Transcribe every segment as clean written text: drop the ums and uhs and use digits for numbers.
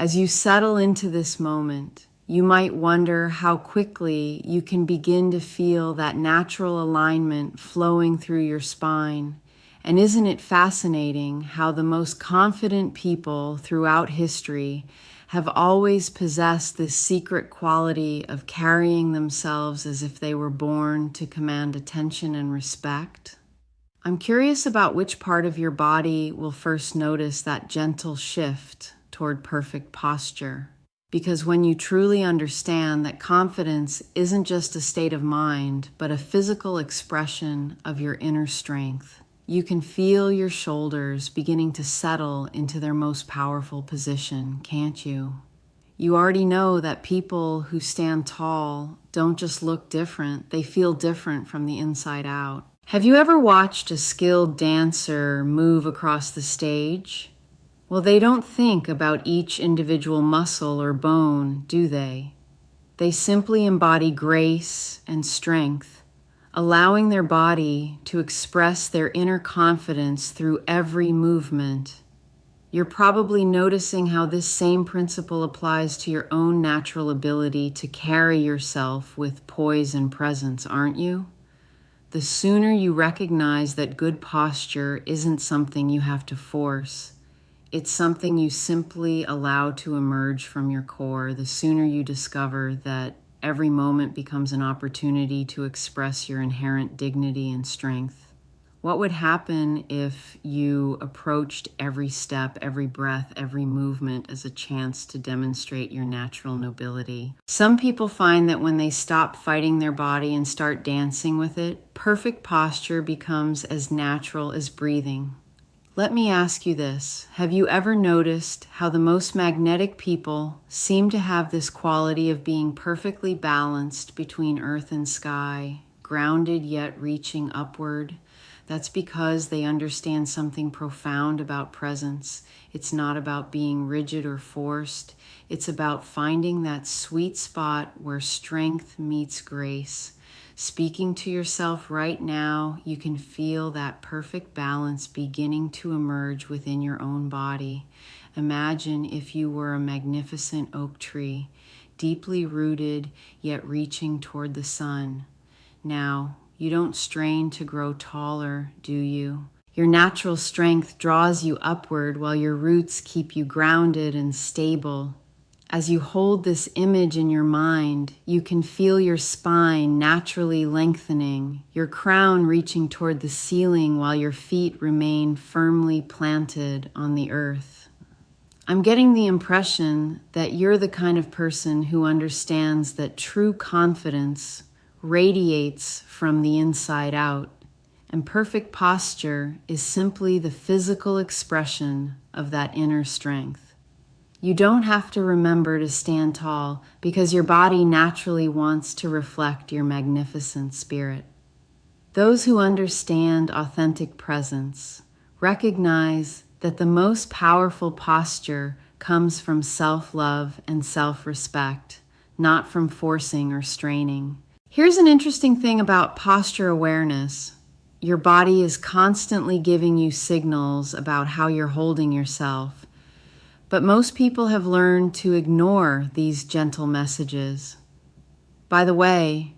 As you settle into this moment, you might wonder how quickly you can begin to feel that natural alignment flowing through your spine. And isn't it fascinating how the most confident people throughout history have always possessed this secret quality of carrying themselves as if they were born to command attention and respect? I'm curious about which part of your body will first notice that gentle shift toward perfect posture. Because when you truly understand that confidence isn't just a state of mind, but a physical expression of your inner strength, you can feel your shoulders beginning to settle into their most powerful position, can't you? You already know that people who stand tall don't just look different, they feel different from the inside out. Have you ever watched a skilled dancer move across the stage? Well, they don't think about each individual muscle or bone, do they? They simply embody grace and strength, allowing their body to express their inner confidence through every movement. You're probably noticing how this same principle applies to your own natural ability to carry yourself with poise and presence, aren't you? The sooner you recognize that good posture isn't something you have to force, it's something you simply allow to emerge from your core, the sooner you discover that every moment becomes an opportunity to express your inherent dignity and strength. What would happen if you approached every step, every breath, every movement as a chance to demonstrate your natural nobility? Some people find that when they stop fighting their body and start dancing with it, perfect posture becomes as natural as breathing. Let me ask you this. Have you ever noticed how the most magnetic people seem to have this quality of being perfectly balanced between earth and sky, grounded yet reaching upward? That's because they understand something profound about presence. It's not about being rigid or forced. It's about finding that sweet spot where strength meets grace. Speaking to yourself right now, you can feel that perfect balance beginning to emerge within your own body. Imagine if you were a magnificent oak tree, deeply rooted yet reaching toward the sun. Now, you don't strain to grow taller, do you? Your natural strength draws you upward while your roots keep you grounded and stable. As you hold this image in your mind, you can feel your spine naturally lengthening, your crown reaching toward the ceiling while your feet remain firmly planted on the earth. I'm getting the impression that you're the kind of person who understands that true confidence radiates from the inside out, and perfect posture is simply the physical expression of that inner strength. You don't have to remember to stand tall because your body naturally wants to reflect your magnificent spirit. Those who understand authentic presence recognize that the most powerful posture comes from self-love and self-respect, not from forcing or straining. Here's an interesting thing about posture awareness. Your body is constantly giving you signals about how you're holding yourself, but most people have learned to ignore these gentle messages. By the way,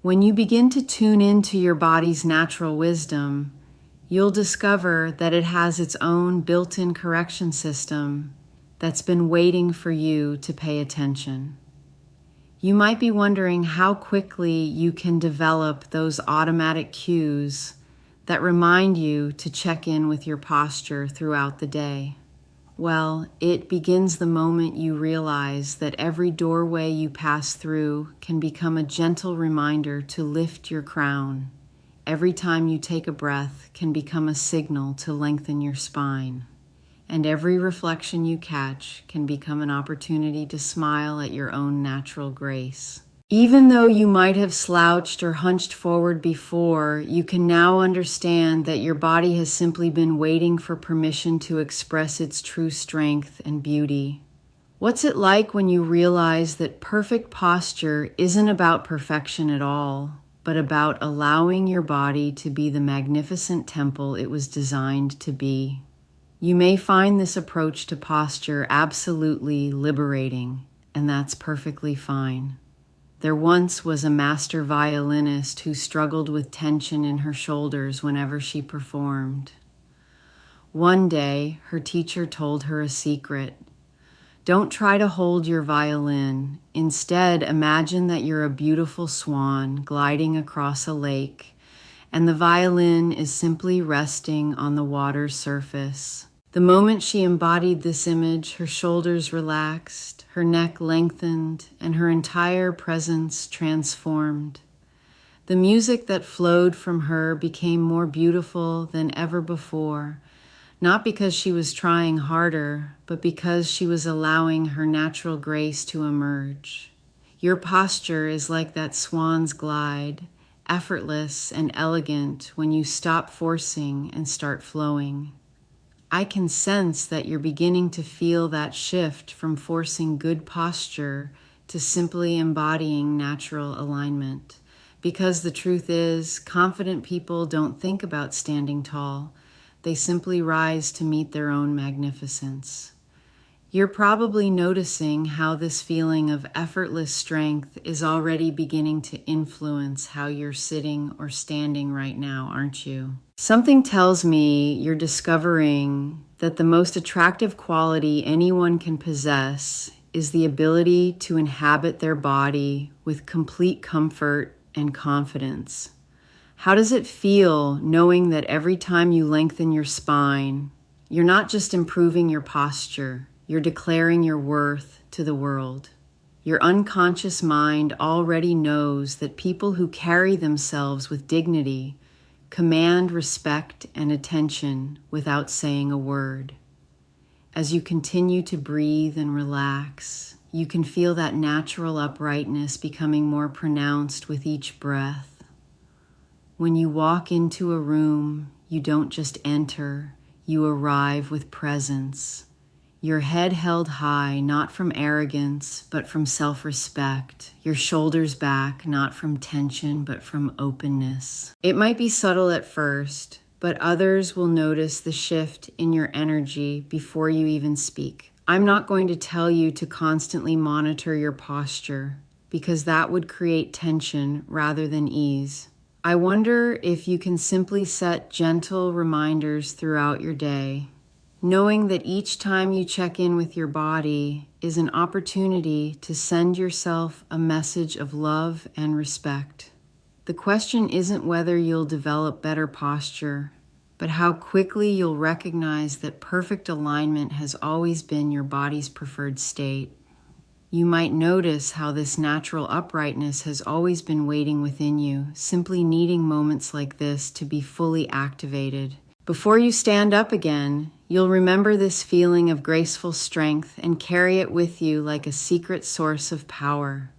when you begin to tune into your body's natural wisdom, you'll discover that it has its own built-in correction system that's been waiting for you to pay attention. You might be wondering how quickly you can develop those automatic cues that remind you to check in with your posture throughout the day. Well, it begins the moment you realize that every doorway you pass through can become a gentle reminder to lift your crown. Every time you take a breath can become a signal to lengthen your spine. And every reflection you catch can become an opportunity to smile at your own natural grace. Even though you might have slouched or hunched forward before, you can now understand that your body has simply been waiting for permission to express its true strength and beauty. What's it like when you realize that perfect posture isn't about perfection at all, but about allowing your body to be the magnificent temple it was designed to be? You may find this approach to posture absolutely liberating, and that's perfectly fine. There once was a master violinist who struggled with tension in her shoulders whenever she performed. One day, her teacher told her a secret. Don't try to hold your violin. Instead, imagine that you're a beautiful swan gliding across a lake, and the violin is simply resting on the water's surface. The moment she embodied this image, her shoulders relaxed, her neck lengthened, and her entire presence transformed. The music that flowed from her became more beautiful than ever before, not because she was trying harder, but because she was allowing her natural grace to emerge. Your posture is like that swan's glide, effortless and elegant when you stop forcing and start flowing. I can sense that you're beginning to feel that shift from forcing good posture to simply embodying natural alignment. Because the truth is, confident people don't think about standing tall. They simply rise to meet their own magnificence. You're probably noticing how this feeling of effortless strength is already beginning to influence how you're sitting or standing right now, aren't you? Something tells me you're discovering that the most attractive quality anyone can possess is the ability to inhabit their body with complete comfort and confidence. How does it feel knowing that every time you lengthen your spine, you're not just improving your posture, you're declaring your worth to the world? Your unconscious mind already knows that people who carry themselves with dignity command respect and attention without saying a word. As you continue to breathe and relax, you can feel that natural uprightness becoming more pronounced with each breath. When you walk into a room, you don't just enter, you arrive with presence. Your head held high, not from arrogance, but from self-respect. Your shoulders back, not from tension, but from openness. It might be subtle at first, but others will notice the shift in your energy before you even speak. I'm not going to tell you to constantly monitor your posture, because that would create tension rather than ease. I wonder if you can simply set gentle reminders throughout your day, knowing that each time you check in with your body is an opportunity to send yourself a message of love and respect. The question isn't whether you'll develop better posture, but how quickly you'll recognize that perfect alignment has always been your body's preferred state. You might notice how this natural uprightness has always been waiting within you, simply needing moments like this to be fully activated. Before you stand up again, you'll remember this feeling of graceful strength and carry it with you like a secret source of power.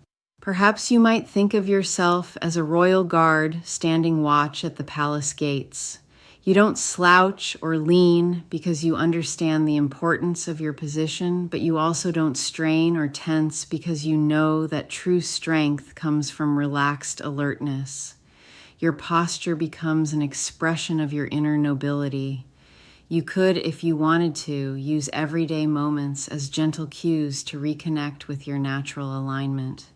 Perhaps you might think of yourself as a royal guard standing watch at the palace gates. You don't slouch or lean because you understand the importance of your position, but you also don't strain or tense because you know that true strength comes from relaxed alertness. Your posture becomes an expression of your inner nobility. You could, if you wanted to, use everyday moments as gentle cues to reconnect with your natural alignment.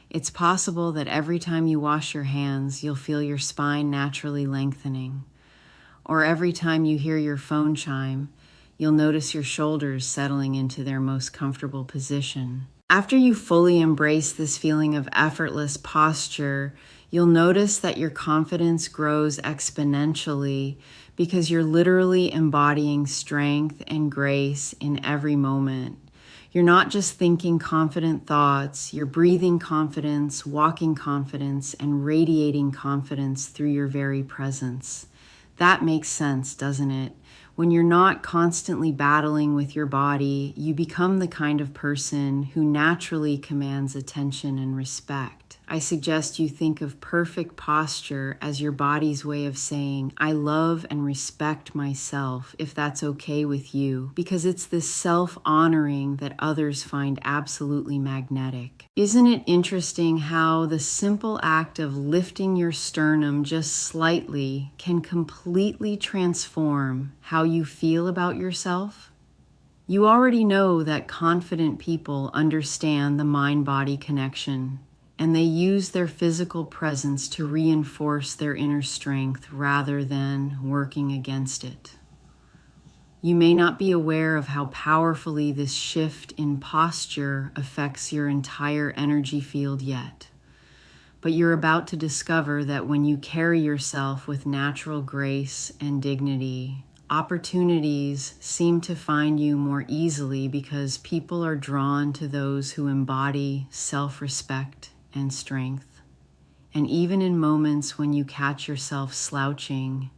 It's possible that every time you wash your hands, you'll feel your spine naturally lengthening. Or every time you hear your phone chime, you'll notice your shoulders settling into their most comfortable position. After you fully embrace this feeling of effortless posture, you'll notice that your confidence grows exponentially because you're literally embodying strength and grace in every moment. You're not just thinking confident thoughts, you're breathing confidence, walking confidence, and radiating confidence through your very presence. That makes sense, doesn't it? When you're not constantly battling with your body, you become the kind of person who naturally commands attention and respect. I suggest you think of perfect posture as your body's way of saying, I love and respect myself, if that's okay with you, because it's this self-honoring that others find absolutely magnetic. Isn't it interesting how the simple act of lifting your sternum just slightly can completely transform how you feel about yourself? You already know that confident people understand the mind-body connection, and they use their physical presence to reinforce their inner strength rather than working against it. You may not be aware of how powerfully this shift in posture affects your entire energy field yet, but you're about to discover that when you carry yourself with natural grace and dignity, opportunities seem to find you more easily because people are drawn to those who embody self-respect and strength. And even in moments when you catch yourself slouching,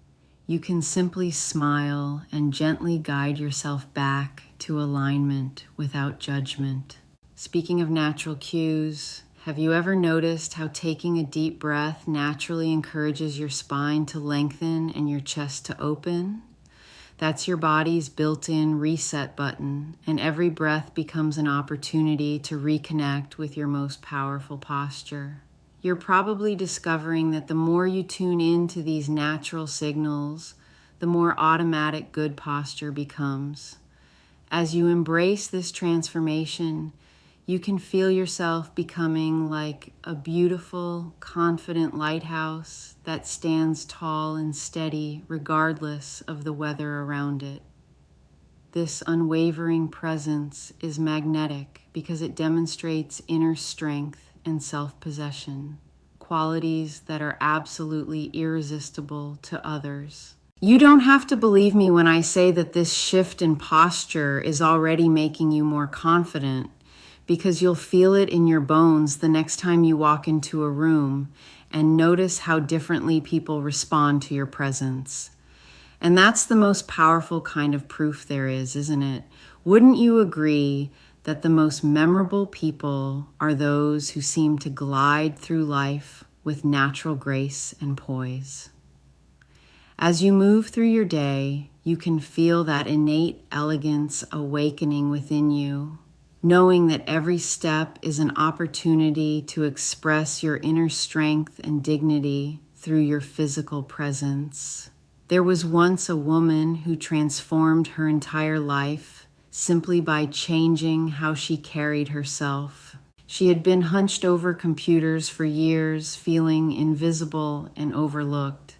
you can simply smile and gently guide yourself back to alignment without judgment. Speaking of natural cues, have you ever noticed how taking a deep breath naturally encourages your spine to lengthen and your chest to open? That's your body's built-in reset button, and every breath becomes an opportunity to reconnect with your most powerful posture. You're probably discovering that the more you tune into these natural signals, the more automatic good posture becomes. As you embrace this transformation, you can feel yourself becoming like a beautiful, confident lighthouse that stands tall and steady regardless of the weather around it. This unwavering presence is magnetic because it demonstrates inner strength and self-possession, qualities that are absolutely irresistible to others. You don't have to believe me when I say that this shift in posture is already making you more confident, because you'll feel it in your bones the next time you walk into a room and notice how differently people respond to your presence. And that's the most powerful kind of proof there is, isn't it? Wouldn't you agree that the most memorable people are those who seem to glide through life with natural grace and poise? As you move through your day, you can feel that innate elegance awakening within you, knowing that every step is an opportunity to express your inner strength and dignity through your physical presence. There was once a woman who transformed her entire life simply by changing how she carried herself. She had been hunched over computers for years, feeling invisible and overlooked.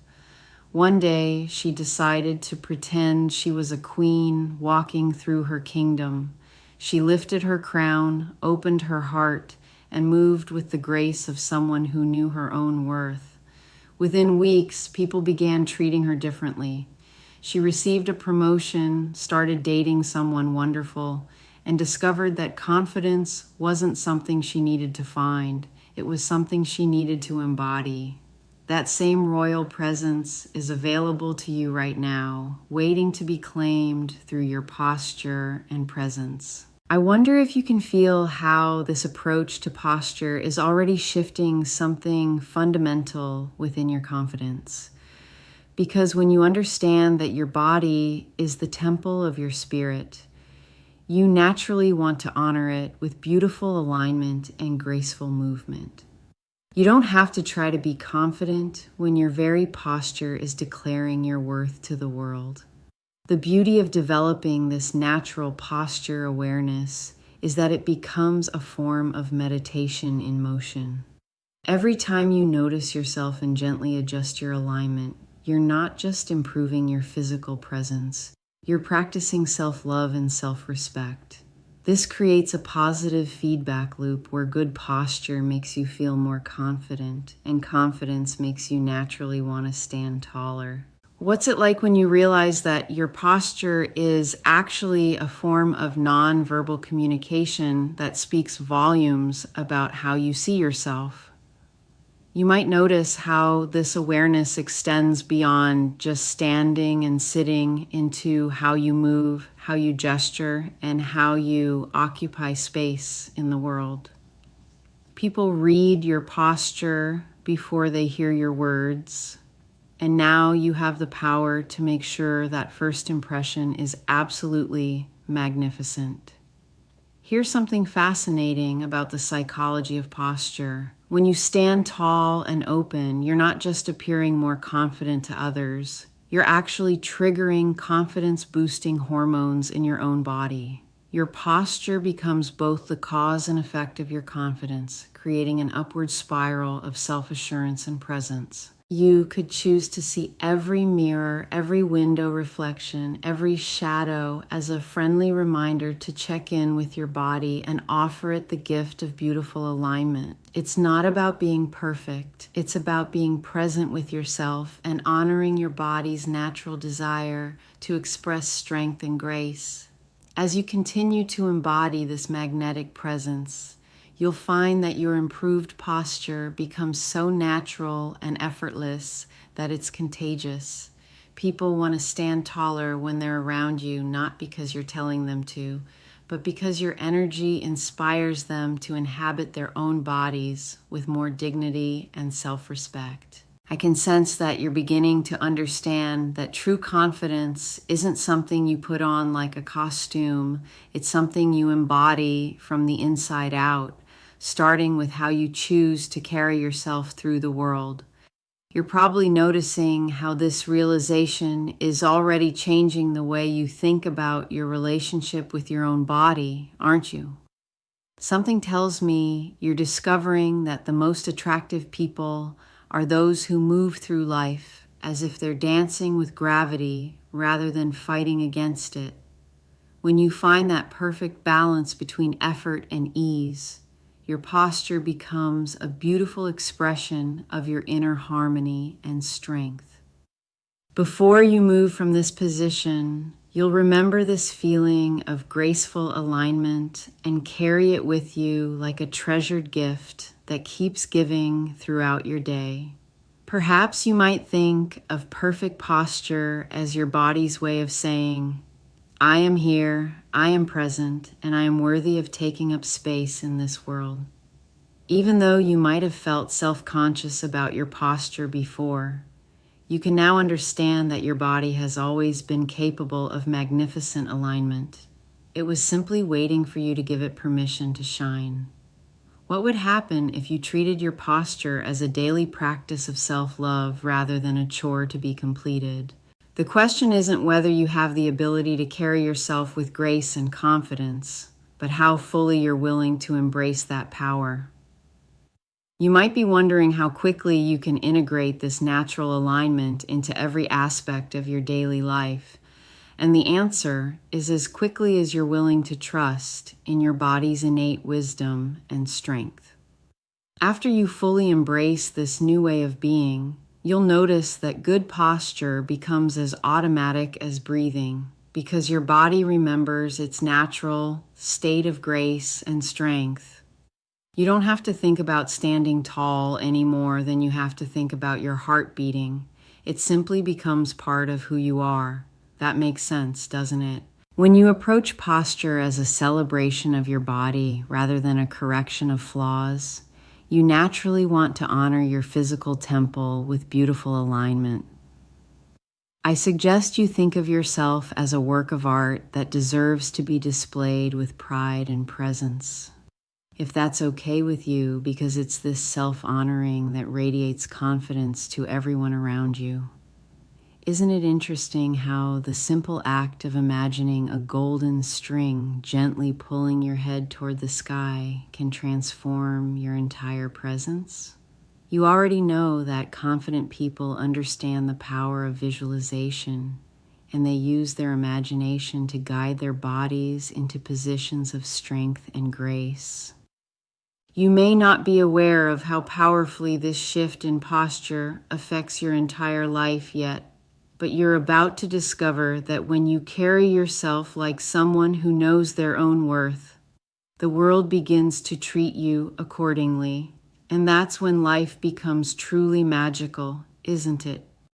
One day, she decided to pretend she was a queen walking through her kingdom. She lifted her crown, opened her heart, and moved with the grace of someone who knew her own worth. Within weeks, people began treating her differently. She received a promotion, started dating someone wonderful, and discovered that confidence wasn't something she needed to find. It was something she needed to embody. That same royal presence is available to you right now, waiting to be claimed through your posture and presence. I wonder if you can feel how this approach to posture is already shifting something fundamental within your confidence. Because when you understand that your body is the temple of your spirit, you naturally want to honor it with beautiful alignment and graceful movement. You don't have to try to be confident when your very posture is declaring your worth to the world. The beauty of developing this natural posture awareness is that it becomes a form of meditation in motion. Every time you notice yourself and gently adjust your alignment, you're not just improving your physical presence, you're practicing self-love and self-respect. This creates a positive feedback loop where good posture makes you feel more confident, and confidence makes you naturally want to stand taller. What's it like when you realize that your posture is actually a form of non-verbal communication that speaks volumes about how you see yourself? You might notice how this awareness extends beyond just standing and sitting into how you move, how you gesture, and how you occupy space in the world. People read your posture before they hear your words, and now you have the power to make sure that first impression is absolutely magnificent. Here's something fascinating about the psychology of posture. When you stand tall and open, you're not just appearing more confident to others, you're actually triggering confidence-boosting hormones in your own body. Your posture becomes both the cause and effect of your confidence, creating an upward spiral of self-assurance and presence. You could choose to see every mirror, every window reflection, every shadow as a friendly reminder to check in with your body and offer it the gift of beautiful alignment. It's not about being perfect. It's about being present with yourself and honoring your body's natural desire to express strength and grace. As you continue to embody this magnetic presence, you'll find that your improved posture becomes so natural and effortless that it's contagious. People want to stand taller when they're around you, not because you're telling them to, but because your energy inspires them to inhabit their own bodies with more dignity and self-respect. I can sense that you're beginning to understand that true confidence isn't something you put on like a costume. It's something you embody from the inside out, starting with how you choose to carry yourself through the world. You're probably noticing how this realization is already changing the way you think about your relationship with your own body, aren't you? Something tells me you're discovering that the most attractive people are those who move through life as if they're dancing with gravity rather than fighting against it. When you find that perfect balance between effort and ease, your posture becomes a beautiful expression of your inner harmony and strength. Before you move from this position, you'll remember this feeling of graceful alignment and carry it with you like a treasured gift that keeps giving throughout your day. Perhaps you might think of perfect posture as your body's way of saying, I am here, I am present, and I am worthy of taking up space in this world. Even though you might have felt self-conscious about your posture before, you can now understand that your body has always been capable of magnificent alignment. It was simply waiting for you to give it permission to shine. What would happen if you treated your posture as a daily practice of self-love rather than a chore to be completed? The question isn't whether you have the ability to carry yourself with grace and confidence, but how fully you're willing to embrace that power. You might be wondering how quickly you can integrate this natural alignment into every aspect of your daily life. And the answer is as quickly as you're willing to trust in your body's innate wisdom and strength. After you fully embrace this new way of being, you'll notice that good posture becomes as automatic as breathing because your body remembers its natural state of grace and strength. You don't have to think about standing tall any more than you have to think about your heart beating. It simply becomes part of who you are. That makes sense, doesn't it? When you approach posture as a celebration of your body rather than a correction of flaws, you naturally want to honor your physical temple with beautiful alignment. I suggest you think of yourself as a work of art that deserves to be displayed with pride and presence. If that's okay with you, because it's this self-honoring that radiates confidence to everyone around you. Isn't it interesting how the simple act of imagining a golden string gently pulling your head toward the sky can transform your entire presence? You already know that confident people understand the power of visualization, and they use their imagination to guide their bodies into positions of strength and grace. You may not be aware of how powerfully this shift in posture affects your entire life yet, but you're about to discover that when you carry yourself like someone who knows their own worth, the world begins to treat you accordingly. And that's when life becomes truly magical, isn't it?